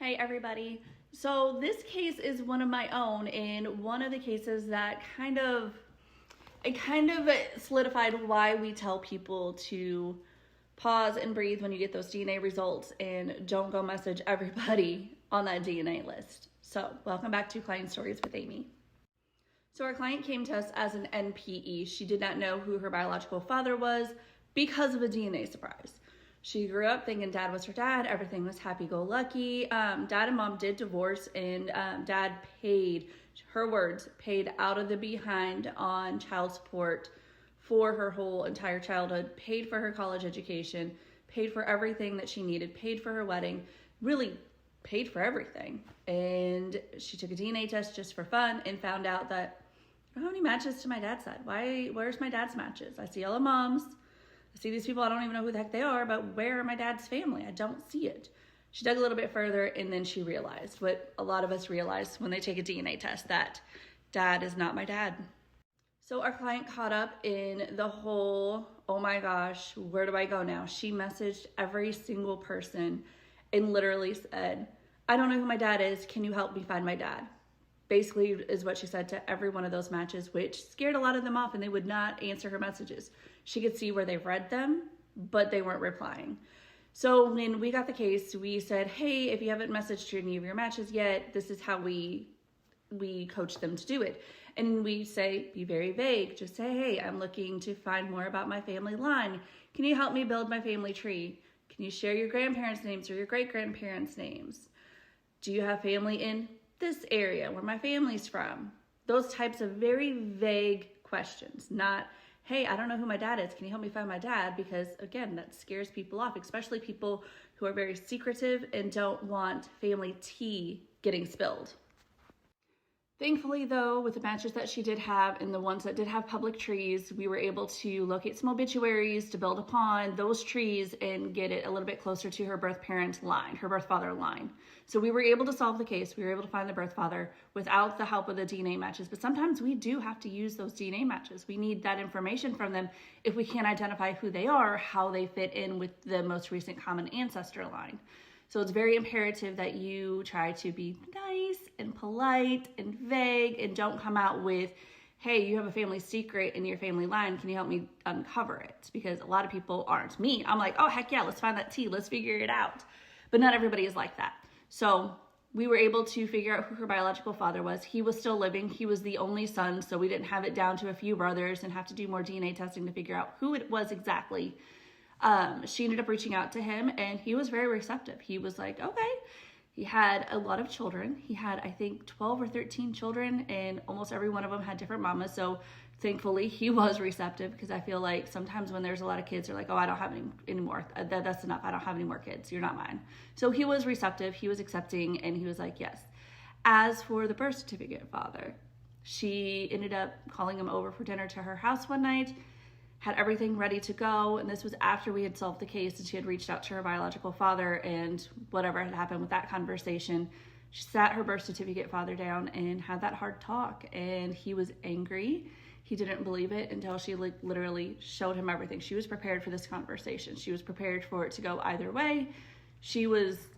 Hey everybody. So this case is one of my own, and one of the cases that kind of solidified why we tell people to pause and breathe when you get those DNA results and don't go message everybody on that DNA list. So welcome back to Client Stories with Amy. So our client came to us as an NPE. She did not know who her biological father was because of a DNA surprise. She grew up thinking dad was her dad. Everything was happy-go-lucky. Dad and mom did divorce, and dad paid, her words, paid out of the behind on child support for her whole entire childhood, paid for her college education, paid for everything that she needed, paid for her wedding, really paid for everything. And she took a DNA test just for fun and found out that I don't have any matches to my dad's side. Where's my dad's matches? I see all the moms. I see these people, I don't even know who the heck they are, but where are my dad's family? I don't see it. She dug a little bit further, and then she realized what a lot of us realize when they take a DNA test, that dad is not my dad. So our client caught up in the whole, oh my gosh, where do I go now? She messaged every single person and literally said, I don't know who my dad is. Can you help me find my dad? Basically is what she said to every one of those matches, which scared a lot of them off, and they would not answer her messages. She could see where they read them, but they weren't replying. So when we got the case, we said, hey, if you haven't messaged any of your matches yet, this is how we coach them to do it. And we say, be very vague. Just say, hey, I'm looking to find more about my family line. Can you help me build my family tree? Can you share your grandparents' names or your great-grandparents' names? Do you have family in this area where my family's from? Those types of very vague questions, not, hey, I don't know who my dad is. Can you help me find my dad? Because again, that scares people off, especially people who are very secretive and don't want family tea getting spilled. Thankfully, though, with the matches that she did have and the ones that did have public trees, we were able to locate some obituaries to build upon those trees and get it a little bit closer to her birth parent line, her birth father line. So we were able to solve the case. We were able to find the birth father without the help of the DNA matches. But sometimes we do have to use those DNA matches. We need that information from them if we can't identify who they are, how they fit in with the most recent common ancestor line. So it's very imperative that you try to be nice and polite and vague and don't come out with, hey, you have a family secret in your family line. Can you help me uncover it? Because a lot of people aren't. Me, I'm like, oh, heck yeah, let's find that tea. Let's figure it out. But not everybody is like that. So we were able to figure out who her biological father was. He was still living. He was the only son, so we didn't have it down to a few brothers and have to do more DNA testing to figure out who it was exactly. She ended up reaching out to him, and he was very receptive. He was like, okay. He had a lot of children. He had, I think, 12 or 13 children, and almost every one of them had different mamas. So thankfully, he was receptive, because I feel like sometimes when there's a lot of kids, they're like, oh, I don't have any more. That's enough. I don't have any more kids. You're not mine. So he was receptive. He was accepting, and he was like, yes. As for the birth certificate father, she ended up calling him over for dinner to her house one night, had everything ready to go, and this was after we had solved the case and she had reached out to her biological father, and whatever had happened with that conversation, she sat her birth certificate father down and had that hard talk, and he was angry. He didn't believe it until she literally showed him everything. She was prepared for this conversation. She was prepared for it to go either way. She was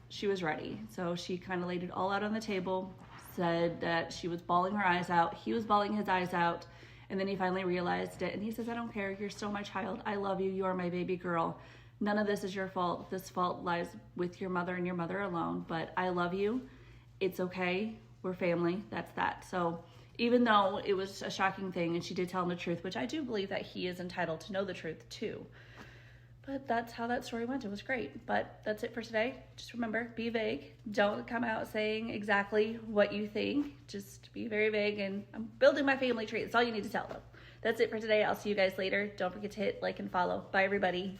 ready. So she kind of laid it all out on the table, said that she was bawling her eyes out. He was bawling his eyes out. And then he finally realized it, and he says, I don't care. You're still my child. I love you. You are my baby girl. None of this is your fault. This fault lies with your mother and your mother alone, but I love you. It's okay. We're family. That's that. So even though it was a shocking thing, and she did tell him the truth, which I do believe that he is entitled to know the truth too. But that's how that story went. It was great. But that's it for today. Just remember, be vague. Don't come out saying exactly what you think. Just be very vague, and I'm building my family tree. That's all you need to tell them. That's it for today. I'll see you guys later. Don't forget to hit like and follow. Bye, everybody.